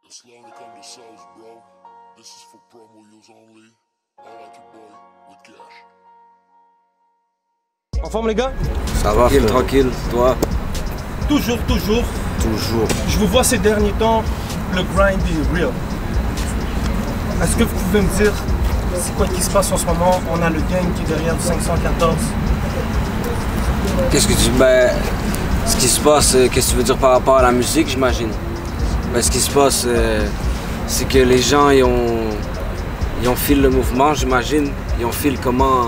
Islamic on the cells, bro. This is for promo use only. All like your boy with cash. En forme les gars? Ça va, tranquille, toi? Toujours. Toujours. Je vous vois ces derniers temps, le grind est real. Est-ce que vous pouvez me dire c'est quoi qui se passe en ce moment? On a le gang qui est derrière le 514. Qu'est-ce que tu... ce qui se passe, qu'est-ce que tu veux dire par rapport à la musique, j'imagine? Ce qui se passe, c'est que les gens, ils ont filé le mouvement, j'imagine. Ils ont filé comment...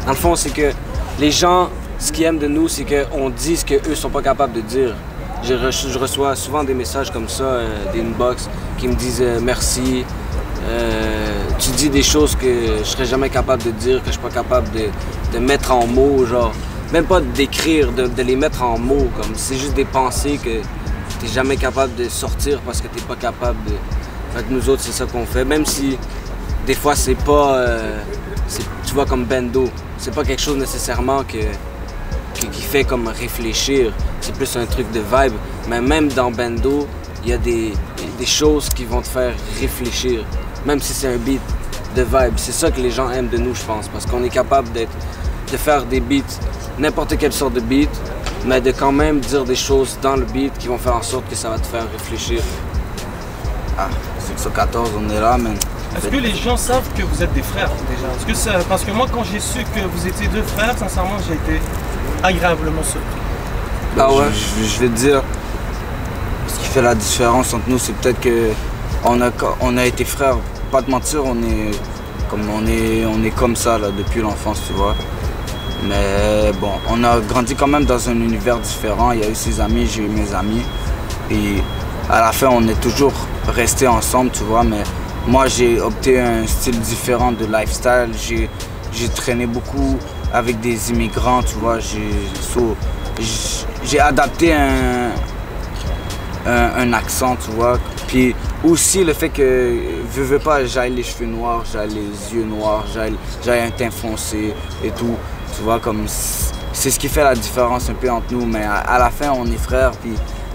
Dans le fond, c'est que les gens, ce qu'ils aiment de nous, c'est qu'on dise ce qu'eux sont pas capables de dire. Je reçois souvent des messages comme ça, des inbox, qui me disent merci. Tu dis des choses que je serais jamais capable de dire, que je suis pas capable de mettre en mots, genre. Même pas d'écrire, de les mettre en mots, comme c'est juste des pensées que t'es jamais capable de sortir parce que t'es pas capable de... Fait que nous autres, c'est ça qu'on fait, même si des fois c'est pas... tu vois, comme Bendo, c'est pas quelque chose nécessairement qui fait comme réfléchir, c'est plus un truc de vibe, mais même dans Bendo, il y a des choses qui vont te faire réfléchir, même si c'est un beat de vibe. C'est ça que les gens aiment de nous, je pense, parce qu'on est capable de faire des beats, n'importe quelle sorte de beat, mais de quand même dire des choses dans le beat qui vont faire en sorte que ça va te faire réfléchir. Ah, 614, on est là, man. Est-ce que les gens savent que vous êtes des frères déjà? Parce que moi, quand j'ai su que vous étiez deux frères, sincèrement, j'ai été agréablement surpris. Ah ouais? Je vais te dire, ce qui fait la différence entre nous, c'est peut-être que on a été frères. Pas te mentir, on est comme ça là, depuis l'enfance, tu vois. Mais bon, on a grandi quand même dans un univers différent. Il y a eu ses amis, j'ai eu mes amis. Et à la fin, on est toujours restés ensemble, tu vois. Mais moi, j'ai opté un style différent de lifestyle. J'ai traîné beaucoup avec des immigrants, tu vois. J'ai adapté un accent, tu vois. Puis aussi le fait que, veux pas, j'aille les cheveux noirs, j'aille les yeux noirs, j'aille un teint foncé et tout. Tu vois, comme c'est ce qui fait la différence un peu entre nous, mais à la fin, on est frères. Puis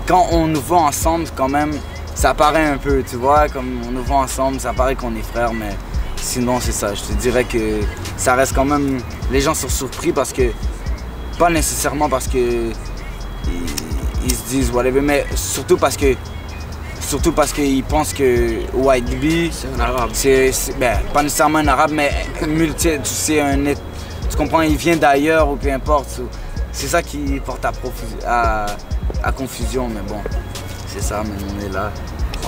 quand on nous voit ensemble, quand même, ça paraît un peu, tu vois, comme on nous voit ensemble, ça paraît qu'on est frères, mais sinon, c'est ça. Je te dirais que ça reste quand même... Les gens sont surpris parce que... Pas nécessairement parce que... Ils se disent whatever, mais surtout parce qu'ils pensent que White Bee, c'est un arabe. Pas nécessairement un arabe, mais c'est un... Tu comprends, il vient d'ailleurs ou peu importe. C'est ça qui porte à confusion, mais bon, c'est ça, mais on est là,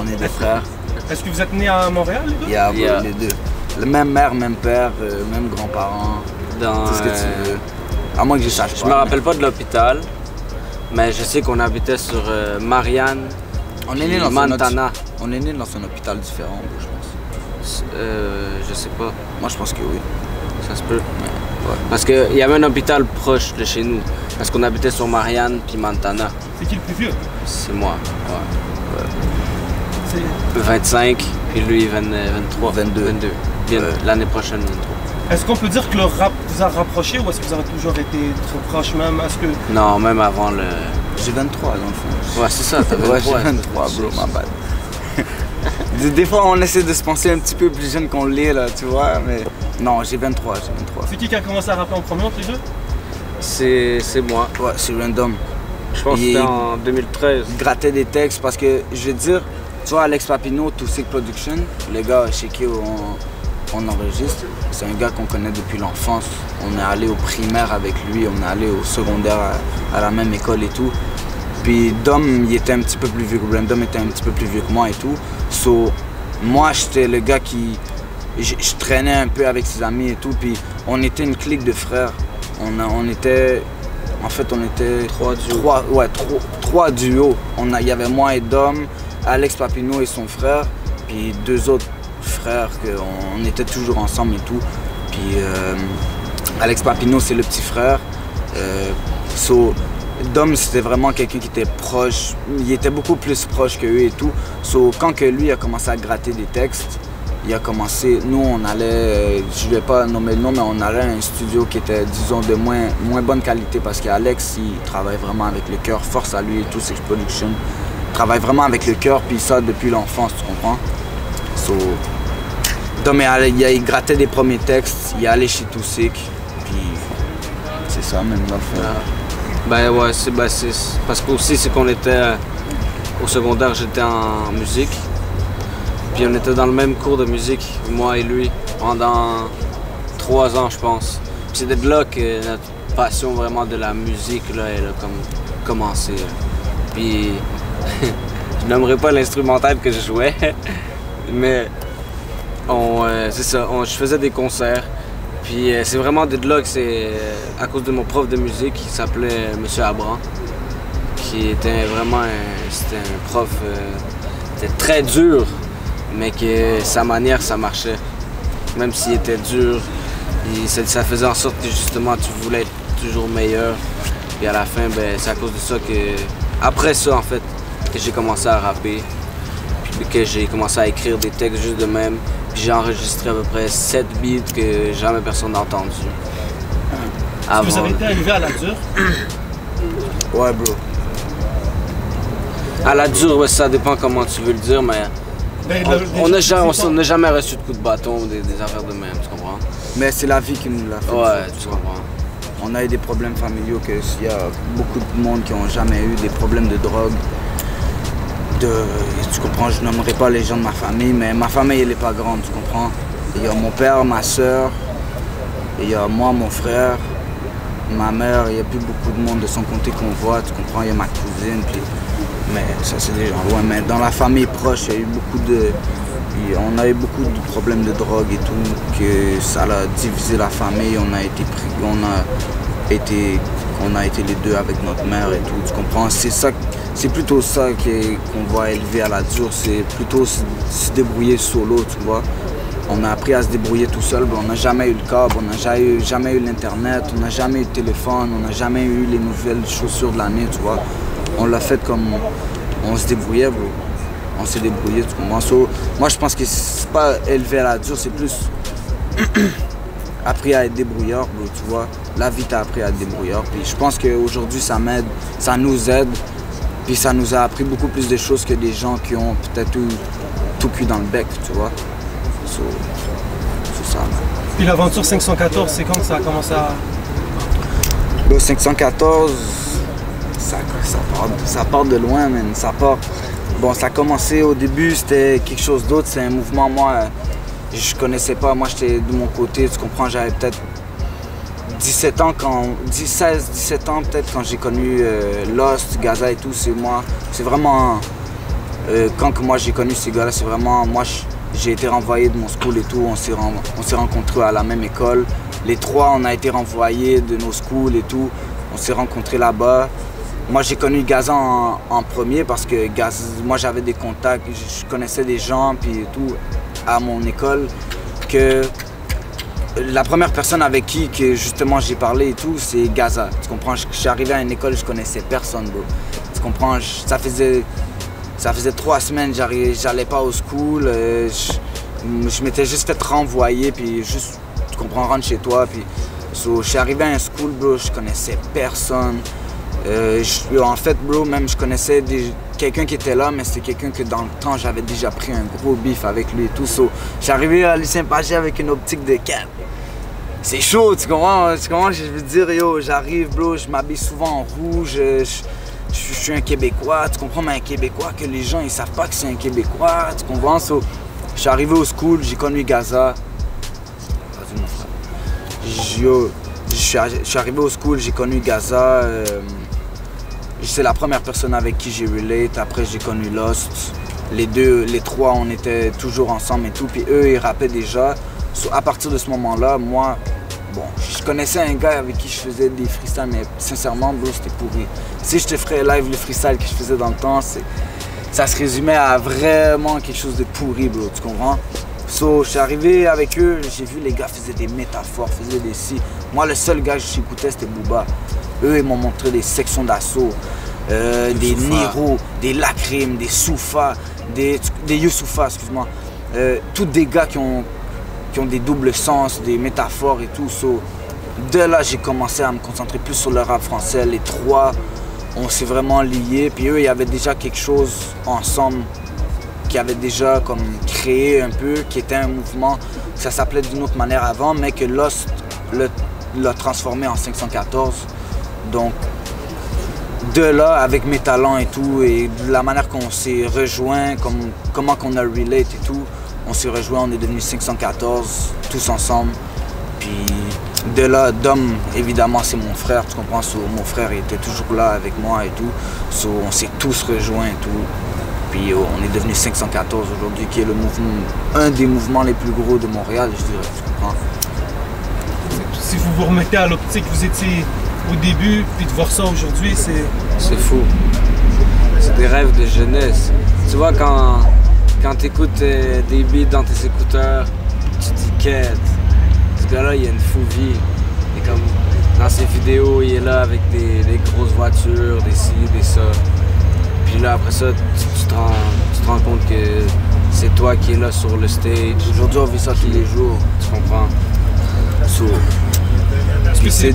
on est des frères. Est-ce que vous êtes nés à Montréal, les deux? Yeah. Les deux. Le même mère, même père, même grands-parents, tout ce que tu veux. À moins que je sache pas. Je me rappelle pas de l'hôpital, mais je sais qu'on habitait sur Marianne, Montana. On est né dans un hôpital différent, je pense. Je sais pas. Moi, je pense que oui. Ça se peut. Ouais. Parce qu'il y avait un hôpital proche de chez nous. Parce qu'on habitait sur Marianne puis Montana. C'est qui le plus vieux? C'est moi. Ouais. 25, puis lui 23. 22. L'année prochaine, 23. Est-ce qu'on peut dire que le rap vous a rapproché ou est-ce que vous avez toujours été très proches même? Non, même avant le... J'ai 23 dans le fond. Ouais, c'est ça, t'as 23. Ouais, j'ai 23, bro, my bad. Des fois, on essaie de se penser un petit peu plus jeune qu'on l'est, là, tu vois, mais... Non, j'ai 23. C'est qui a commencé à rapper en premier entre les deux? C'est moi. Ouais, c'est random. Je pense que c'était en 2013. Il grattait des textes parce que, je vais te dire, tu vois, Alex Papineau, Toxic Production, le gars chez qui on enregistre, c'est un gars qu'on connaît depuis l'enfance. On est allé au primaire avec lui, on est allé au secondaire à la même école et tout. Puis Dom, il était un petit peu plus vieux que Random, était un petit peu plus vieux que moi et tout. So, moi, j'étais le gars qui... Je traînais un peu avec ses amis et tout, puis on était une clique de frères. On était... En fait, on était... Trois duos. Il y avait moi et Dom, Alex Papineau et son frère, puis deux autres frères, on était toujours ensemble et tout. Puis Alex Papineau, c'est le petit frère. Dom, c'était vraiment quelqu'un qui était proche. Il était beaucoup plus proche que eux et tout. Quand que lui a commencé à gratter des textes, il a commencé, nous on allait, je ne vais pas nommer le nom, mais on allait à un studio qui était, disons, de moins bonne qualité parce qu'Alex, il travaille vraiment avec le cœur, force à lui et tout, c'est production. travaille vraiment avec le cœur, puis ça depuis l'enfance, tu comprends? So, Dom, il grattait des premiers textes, il est allé chez Toussaint, puis c'est ça, même là. Ben ouais, c'est parce qu'aussi c'est qu'on était au secondaire, j'étais en musique. Puis on était dans le même cours de musique, moi et lui, pendant 3 ans je pense. Puis c'est de là que notre passion vraiment de la musique là, elle a comme commencé. Puis je n'aimerais pas l'instrumental que je jouais, mais c'est ça, je faisais des concerts. Puis c'est vraiment de là que c'est à cause de mon prof de musique qui s'appelait M. Abran, qui était vraiment c'était un prof c'était très dur, mais que sa manière ça marchait. Même s'il était dur, ça faisait en sorte que justement tu voulais être toujours meilleur. Puis à la fin, ben, c'est à cause de ça que, après ça en fait, que j'ai commencé à rapper. Puis que j'ai commencé à écrire des textes juste de même. Puis j'ai enregistré à peu près 7 beats que jamais personne n'a entendu. Vous avez été arrivé à la dure? Ouais, bro. À la dure, ouais, ça dépend comment tu veux le dire, mais on n'a jamais reçu de coup de bâton ou des affaires de même, tu comprends? Mais c'est la vie qui nous l'a fait. Ouais, tu comprends. On a eu des problèmes familiaux, il y a beaucoup de monde qui n'ont jamais eu des problèmes de drogue. Tu comprends, je nommerai pas les gens de ma famille, mais ma famille elle est pas grande, tu comprends. Il y a mon père, ma soeur, il y a moi, mon frère, ma mère, il n'y a plus beaucoup de monde de son côté qu'on voit, tu comprends, il y a ma cousine, mais ça c'est des gens loin. Mais dans la famille proche, il y a eu on a eu beaucoup de problèmes de drogue et tout, que ça a divisé la famille, on a été pris, on a été les deux avec notre mère et tout, tu comprends. C'est plutôt ça qu'on va élever à la dure, c'est plutôt se débrouiller solo, tu vois. On a appris à se débrouiller tout seul, on n'a jamais eu le câble, on n'a jamais eu l'internet, on n'a jamais eu le téléphone, on n'a jamais eu les nouvelles chaussures de l'année, tu vois. On l'a fait comme on se débrouillait, bro. On s'est débrouillé, tu comprends. Moi je pense que c'est pas élevé à la dure, c'est plus appris à être débrouillard, bro, tu vois. La vie t'a appris à être débrouillard, puis je pense qu'aujourd'hui ça m'aide, ça nous aide. Puis ça nous a appris beaucoup plus de choses que des gens qui ont peut-être tout cul dans le bec, tu vois. C'est ça. Puis l'aventure 514, c'est quand que ça a commencé à... Le 514, ça part de loin, man. Ça a commencé au début, c'était quelque chose d'autre, c'est un mouvement, moi, je connaissais pas, moi j'étais de mon côté, tu comprends, j'avais peut-être 17 ans, 17 ans peut-être quand j'ai connu Lost, Gaza et tout, c'est vraiment, quand moi j'ai connu ces gars-là, c'est vraiment, moi j'ai été renvoyé de mon school et tout, on s'est rencontrés à la même école, les trois on a été renvoyés de nos schools et tout, on s'est rencontrés là-bas. Moi j'ai connu Gaza en premier parce que moi j'avais des contacts, je connaissais des gens puis tout à mon école que la première personne avec qui que justement j'ai parlé et tout, c'est Gaza. Tu comprends? Je suis arrivé à une école, je connaissais personne, bro. Tu comprends? Ça faisait 3 semaines, j'allais pas au school. Je m'étais juste fait renvoyer, puis juste, tu comprends, rentre chez toi. Puis, je suis arrivé à un school, bro, je connaissais personne. En fait, bro, même je connaissais quelqu'un qui était là, mais c'était quelqu'un que dans le temps, j'avais déjà pris un gros bif avec lui et tout. Je suis arrivé à Lucien Pagé avec une optique de cap. C'est chaud, tu comprends? Je veux dire, yo, j'arrive, bro, je m'habille souvent en rouge, je suis un Québécois, tu comprends? Mais un Québécois que les gens, ils savent pas que c'est un Québécois, tu comprends? Je suis arrivé au school, j'ai connu Gaza. Vas-y, mon frère. Yo, je suis arrivé au school, j'ai connu Gaza. C'est la première personne avec qui j'ai relate. Après, j'ai connu Lost. Les trois, on était toujours ensemble et tout. Puis eux, ils rappaient déjà. À partir de ce moment-là, moi, bon, je connaissais un gars avec qui je faisais des freestyles, mais sincèrement, bro, c'était pourri. Si je te ferais live le freestyle que je faisais dans le temps, ça se résumait à vraiment quelque chose de pourri, bro, tu comprends? Je suis arrivé avec eux, j'ai vu les gars faisaient des métaphores, faisaient des si. Moi, le seul gars que j'écoutais, c'était Booba. Eux, ils m'ont montré des sections d'assaut, des Niro, des Lacrim, des Soufa, des Youssoufa, excuse-moi. Tous des gars qui ont des doubles sens, des métaphores et tout. De là, j'ai commencé à me concentrer plus sur le rap français. Les trois, on s'est vraiment liés. Puis eux, il y avait déjà quelque chose ensemble qui avait déjà comme créé un peu, qui était un mouvement, ça s'appelait d'une autre manière avant, mais que Lost l'a transformé en 514. Donc, de là, avec mes talents et tout, et de la manière qu'on s'est rejoint, comment qu'on a relate et tout, on s'est rejoint, on est devenu 514, tous ensemble. Puis de là, Dom, évidemment, c'est mon frère, tu comprends? So, mon frère était toujours là avec moi et tout. So, on s'est tous rejoints et tout. Puis on est devenu 514 aujourd'hui, qui est le mouvement, un des mouvements les plus gros de Montréal, je dirais, tu comprends? Si vous vous remettez à l'optique, vous étiez au début, puis de voir ça aujourd'hui, C'est fou. C'est des rêves de jeunesse. Tu vois, quand tu écoutes des beats dans tes écouteurs, tu te dis quête. Ce gars-là, il a une fou vie. Et comme dans ses vidéos, il est là avec des grosses voitures, des ci, des ça. Puis là, après ça, tu te rends compte que c'est toi qui es là sur le stage. Aujourd'hui, on vit ça tous les jours. Tu comprends? So,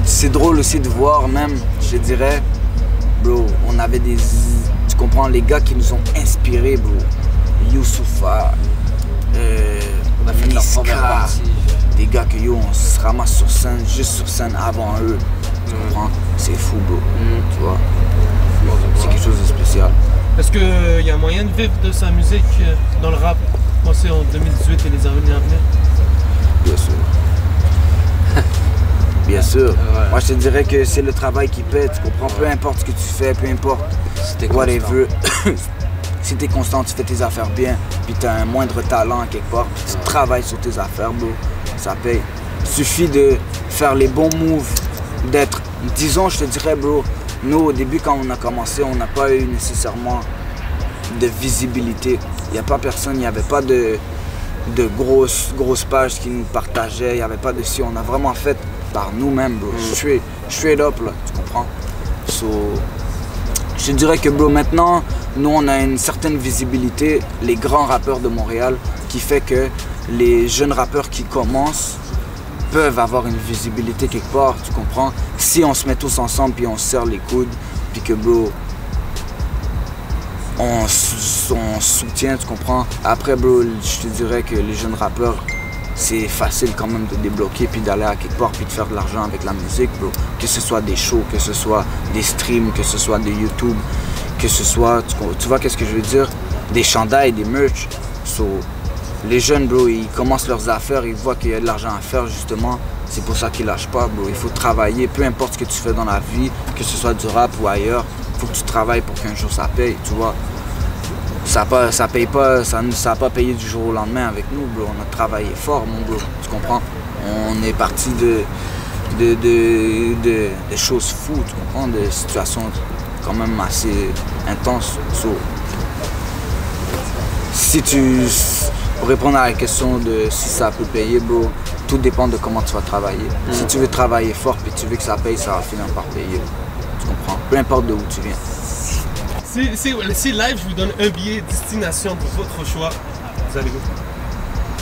c'est drôle aussi de voir même, je dirais, bro, on avait des... Tu comprends, les gars qui nous ont inspirés, bro. Youssoufa, On a fait leur première partie. des gars que yo, on se ramasse sur scène, juste sur scène avant eux. Tu comprends? C'est fou, bro. Tu vois? C'est quelque chose de spécial. Est-ce qu'il y a moyen de vivre de sa musique dans le rap, pensez en 2018 et les années à venir? Bien sûr. Bien sûr. Ouais. Moi, je te dirais que c'est le travail qui paie, tu comprends? Peu importe ce que tu fais, peu importe whatever. Si t'es constant, tu fais tes affaires bien, puis t'as un moindre talent quelque part, puis tu travailles sur tes affaires, bro, ça paye. Il suffit de faire les bons moves, d'être... Disons, je te dirais, bro, nous, au début, quand on a commencé, on n'a pas eu nécessairement de visibilité. Il n'y a pas personne, il n'y avait pas de grosses pages qui nous partageaient, il n'y avait pas de si. On a vraiment fait par nous-mêmes, bro. Straight up, là, tu comprends? So, je te dirais que, bro, maintenant, nous, on a une certaine visibilité, les grands rappeurs de Montréal, qui fait que les jeunes rappeurs qui commencent peuvent avoir une visibilité quelque part, tu comprends? Si on se met tous ensemble, puis on se serre les coudes, puis que, bro, on soutient, tu comprends? Après, bro, je te dirais que les jeunes rappeurs, c'est facile quand même de débloquer, puis d'aller à quelque part, puis de faire de l'argent avec la musique, bro. Que ce soit des shows, que ce soit des streams, que ce soit des YouTube, que ce soit, tu vois qu'est-ce que je veux dire? Des chandails, des merch. So, les jeunes, bro, ils commencent leurs affaires, ils voient qu'il y a de l'argent à faire, justement. C'est pour ça qu'ils lâchent pas, bro. Il faut travailler, peu importe ce que tu fais dans la vie, que ce soit du rap ou ailleurs. Il faut que tu travailles pour qu'un jour ça paye, tu vois. Ça paye pas, ça n'a pas payé du jour au lendemain avec nous, bro. On a travaillé fort, mon bro, tu comprends? On est parti de choses fous, tu comprends? De situations quand même assez intenses. So, pour répondre à la question de si ça peut payer, bro, tout dépend de comment tu vas travailler. Si tu veux travailler fort et tu veux que ça paye, ça va finir par payer. Tu comprends? Peu importe de où tu viens. Si live, je vous donne un billet destination de votre choix, vous allez où?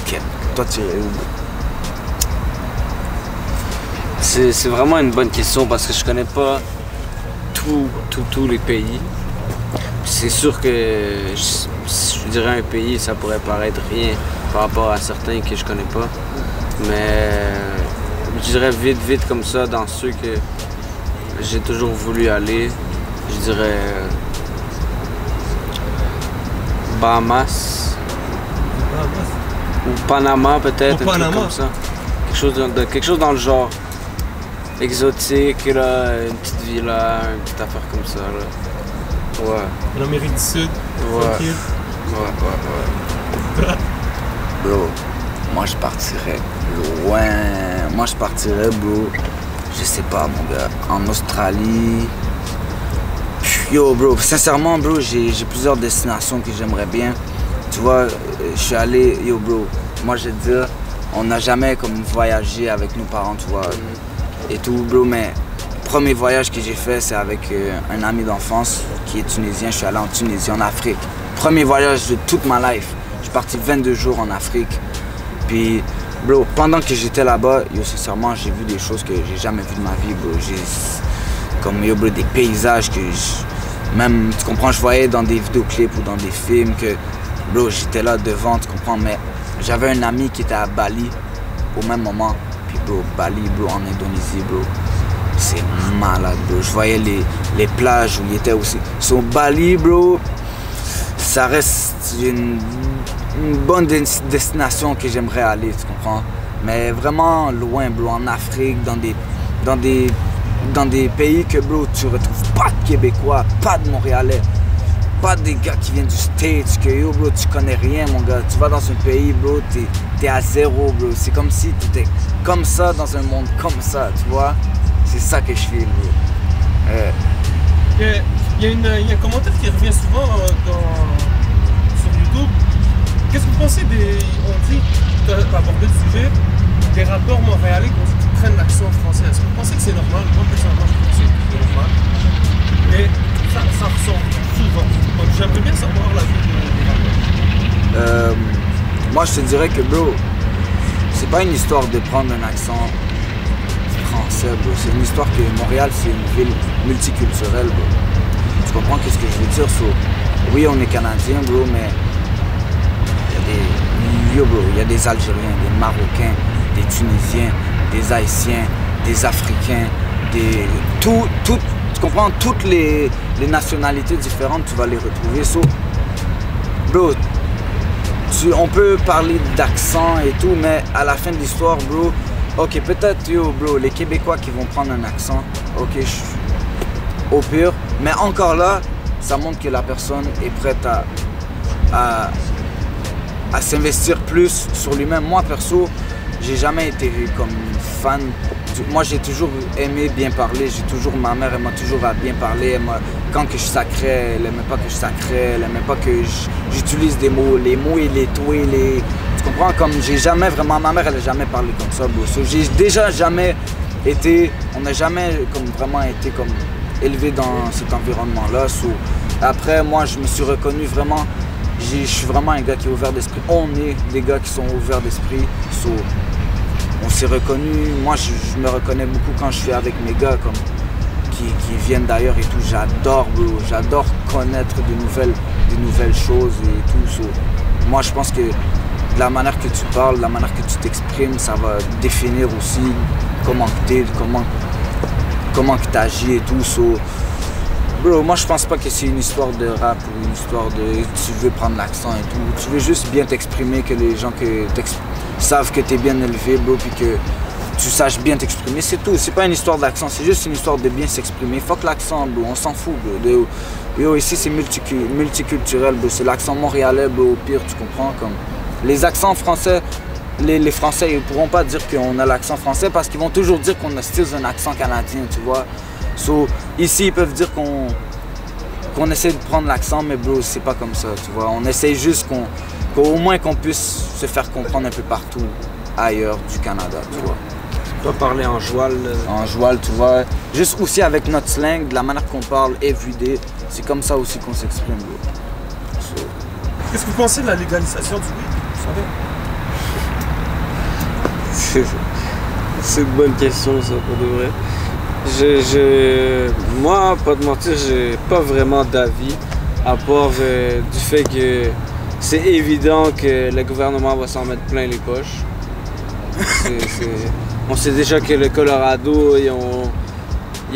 Ok. Toi, tu irais où? C'est vraiment une bonne question parce que je connais pas tous les pays. C'est sûr que si je dirais un pays, ça pourrait paraître rien par rapport à certains que je connais pas. Mais je dirais vite comme ça, dans ceux que j'ai toujours voulu aller, je dirais Bahamas ou Panama peut-être, un truc comme ça. Quelque chose dans le genre exotique, là, une petite villa, une petite affaire comme ça. Là. Ouais. En Amérique du Sud, tranquille. Ouais. Bro, moi je partirais loin. Moi je partirais, bro, je sais pas, mon gars, en Australie. Yo, bro, sincèrement, bro, j'ai plusieurs destinations que j'aimerais bien. Tu vois, je suis allé, yo, bro, moi je vais te dire, on n'a jamais comme voyagé avec nos parents, tu vois, et tout, bro, mais le premier voyage que j'ai fait, c'est avec un ami d'enfance qui est tunisien. Je suis allé en Tunisie, en Afrique. Premier voyage de toute ma life. Je suis parti 22 jours en Afrique. Puis, bro, pendant que j'étais là-bas, yo, sincèrement, j'ai vu des choses que j'ai jamais vues de ma vie, bro. comme yo, bro, des paysages que même, tu comprends, je voyais dans des vidéoclips ou dans des films que, bro, j'étais là devant, tu comprends, mais j'avais un ami qui était à Bali au même moment. Puis, bro, Bali, bro, en Indonésie, bro, c'est malade, bro. Je voyais les plages où il était aussi. Sur Bali, bro, ça reste une bonne destination que j'aimerais aller, tu comprends? Mais vraiment loin, bro, en Afrique, dans des pays que, bro, tu retrouves pas de Québécois, pas de Montréalais, pas des gars qui viennent du States, que yo, bro, tu connais rien, mon gars. Tu vas dans un pays, bro, t'es à zéro, bro. C'est comme si t'étais comme ça dans un monde comme ça, tu vois? C'est ça que je fais, bro. Il y a un commentaire qui revient souvent sur YouTube. Qu'est-ce que vous pensez on dit, tu as abordé le sujet, des rappeurs montréalais qui prennent l'accent français? Est-ce que vous pensez que c'est normal? Moi, personnellement, je trouve que c'est normal. Mais ça ressort souvent. Donc, j'aimerais bien savoir la vie des rappeurs. Moi, je te dirais que, bro, c'est pas une histoire de prendre un accent français, bro. C'est une histoire que Montréal, c'est une ville multiculturelle, bro. Tu comprends ce que je veux dire? Oui, on est Canadiens, bro, mais il y a des Algériens, des Marocains, des Tunisiens, des Haïtiens, des Africains, tu comprends? Toutes les nationalités différentes, tu vas les retrouver. Bro, on peut parler d'accent et tout, mais à la fin de l'histoire, bro, ok, peut-être, bro, les Québécois qui vont prendre un accent, ok, au pire, mais encore là, ça montre que la personne est prête à s'investir plus sur lui-même. Moi, perso, j'ai jamais été comme fan. Moi, j'ai toujours aimé bien parler. Ma mère, elle m'a toujours bien parlé. Quand que je sacrais, elle n'aimait pas que je sacrais. Elle n'aimait pas que j'utilise des mots, les mots et les toi, Tu comprends? Comme j'ai jamais vraiment... Ma mère, elle n'a jamais parlé comme ça, bro. J'ai déjà jamais été... On n'a jamais comme vraiment été comme élevé dans cet environnement-là. Après, moi, je me suis reconnu vraiment... Je suis vraiment un gars qui est ouvert d'esprit. On est des gars qui sont ouverts d'esprit. On s'est reconnus. Moi, je me reconnais beaucoup quand je suis avec mes gars comme, qui viennent d'ailleurs et tout. J'adore, bro. J'adore connaître de nouvelles choses et tout. Moi, je pense que de la manière que tu parles, de la manière que tu t'exprimes, ça va définir aussi comment tu es, comment tu agis et tout. Bro, moi je pense pas que c'est une histoire de rap ou une histoire de tu veux prendre l'accent et tout. Tu veux juste bien t'exprimer, que les gens savent que t'es bien élevé, bro, puis que tu saches bien t'exprimer, c'est tout. C'est pas une histoire d'accent, c'est juste une histoire de bien s'exprimer. Fuck l'accent, bro, on s'en fout, bro. Yo, ici c'est multiculturel, bro. C'est l'accent montréalais, bro, au pire, tu comprends? Comme les accents français, les Français, ils pourront pas dire qu'on a l'accent français parce qu'ils vont toujours dire qu'on a style un accent canadien, tu vois? Ici, ils peuvent dire qu'on essaie de prendre l'accent, mais bro, c'est pas comme ça, tu vois. On essaie juste qu'au moins qu'on puisse se faire comprendre un peu partout ailleurs du Canada, tu vois. Tu dois parler en joual. En joual, tu vois. Juste aussi avec notre slang, de la manière qu'on parle, everyday, c'est comme ça aussi qu'on s'exprime, bro. Qu'est-ce que vous pensez de la légalisation du weed? Vous savez? C'est une bonne question, ça, pour de vrai. Moi, pas de mentir, j'ai pas vraiment d'avis, à part du fait que c'est évident que le gouvernement va s'en mettre plein les poches. On sait déjà que le Colorado, ils ont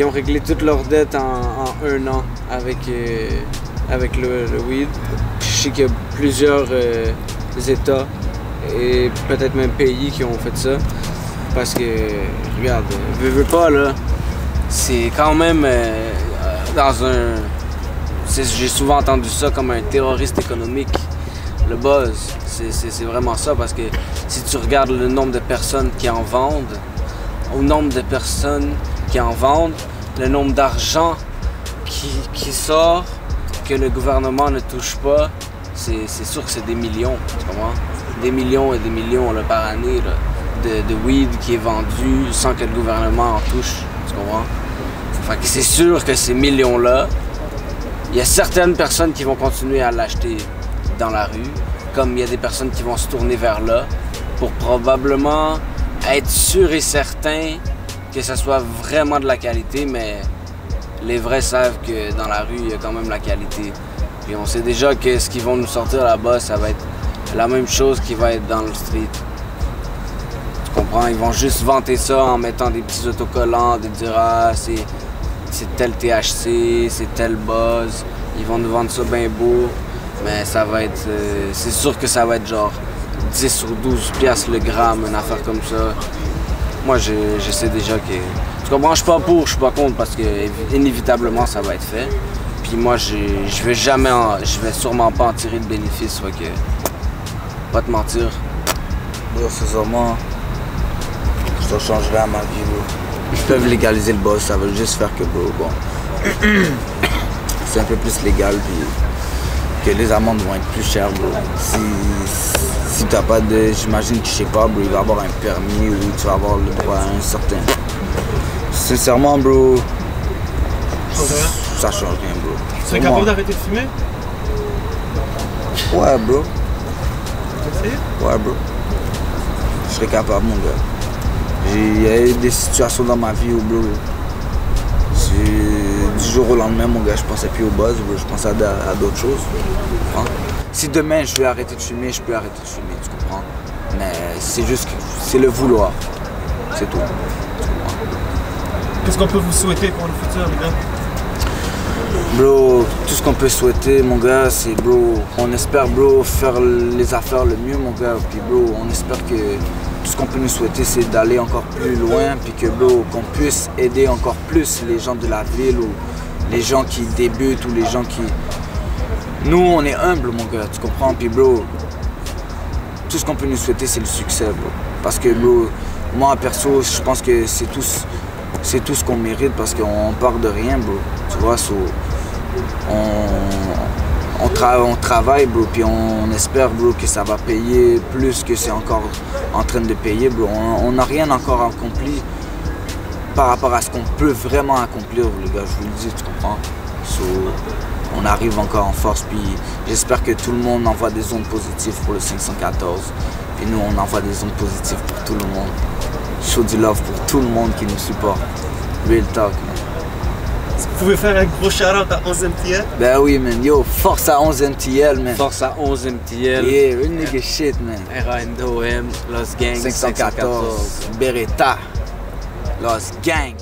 réglé toutes leurs dettes en 1 an avec le weed. Je sais qu'il y a plusieurs États et peut-être même pays qui ont fait ça. Parce que, regarde, veux pas là. C'est quand même j'ai souvent entendu ça comme un terroriste économique, le buzz. C'est vraiment ça parce que si tu regardes le nombre de personnes qui en vendent, le nombre d'argent qui sort, que le gouvernement ne touche pas, c'est sûr que c'est des millions, tu comprends? Des millions et des millions là, par année là, de weed qui est vendu sans que le gouvernement en touche, tu comprends? Fait que c'est sûr que ces millions-là, il y a certaines personnes qui vont continuer à l'acheter dans la rue, comme il y a des personnes qui vont se tourner vers là pour probablement être sûr et certain que ça soit vraiment de la qualité, mais les vrais savent que dans la rue, il y a quand même la qualité. Puis on sait déjà que ce qu'ils vont nous sortir là-bas, ça va être la même chose qui va être dans le street. Tu comprends? Ils vont juste vanter ça en mettant des petits autocollants, de dire ah, c'est tel THC, c'est tel buzz. Ils vont nous vendre ça bien beau, mais ça va être. C'est sûr que ça va être genre 10 ou 12 piastres le gramme, une affaire comme ça. Moi, je sais déjà que. Tu comprends? Je suis pas pour, je suis pas contre parce que inévitablement ça va être fait. Puis moi, je vais jamais, je vais sûrement pas en tirer de bénéfice, fait que. Pas te mentir. Bro, sincèrement, ça changerait à ma vie, bro. Ils peuvent légaliser le boss, ça veut juste faire que, bro, bon. C'est un peu plus légal, puis que les amendes vont être plus chères, bro. Si t'as pas de. J'imagine que je sais pas, bro, il va avoir un permis ou tu vas avoir le droit à un certain. Sincèrement, bro. Ça change rien, bro. Tu serais capable d'arrêter de fumer? Ouais, bro. Essayer? Ouais, bro. Je serais capable, mon gars. Il y a eu des situations dans ma vie où, bro, du jour au lendemain, mon gars, je pensais plus au buzz, bro, je pensais à d'autres choses. Hein? Si demain je vais arrêter de fumer, je peux arrêter de fumer, tu comprends? Mais c'est juste que c'est le vouloir. C'est tout. Qu'est-ce qu'on peut vous souhaiter pour le futur, les gars? Bro, tout ce qu'on peut souhaiter, mon gars, c'est, bro, on espère, bro, faire les affaires le mieux, mon gars. Puis, bro, on espère que tout ce qu'on peut nous souhaiter, c'est d'aller encore plus loin. Puis que, bro, qu'on puisse aider encore plus les gens de la ville ou les gens qui débutent ou les gens qui... Nous, on est humbles, mon gars, tu comprends? Puis, bro, tout ce qu'on peut nous souhaiter, c'est le succès, bro. Parce que, bro, moi, perso, je pense que c'est tout ce qu'on mérite parce qu'on part de rien, bro. Tu vois, on travaille, bro, puis on espère, bro, que ça va payer plus que c'est encore en train de payer, bro. On n'a rien encore accompli par rapport à ce qu'on peut vraiment accomplir, les gars, je vous le dis, tu comprends? On arrive encore en force, puis j'espère que tout le monde envoie des ondes positives pour le 514. Puis nous, on envoie des ondes positives pour tout le monde. Show du love pour tout le monde qui nous supporte. Real talk, man. Vous pouvez faire un gros shout-out à 11 MTL? Ben oui, man. Yo, force à 11 MTL, man. Force à 11 MTL. Yeah, real nigga shit, man. RANDOM, Los Gang 514. Beretta. Los Gang.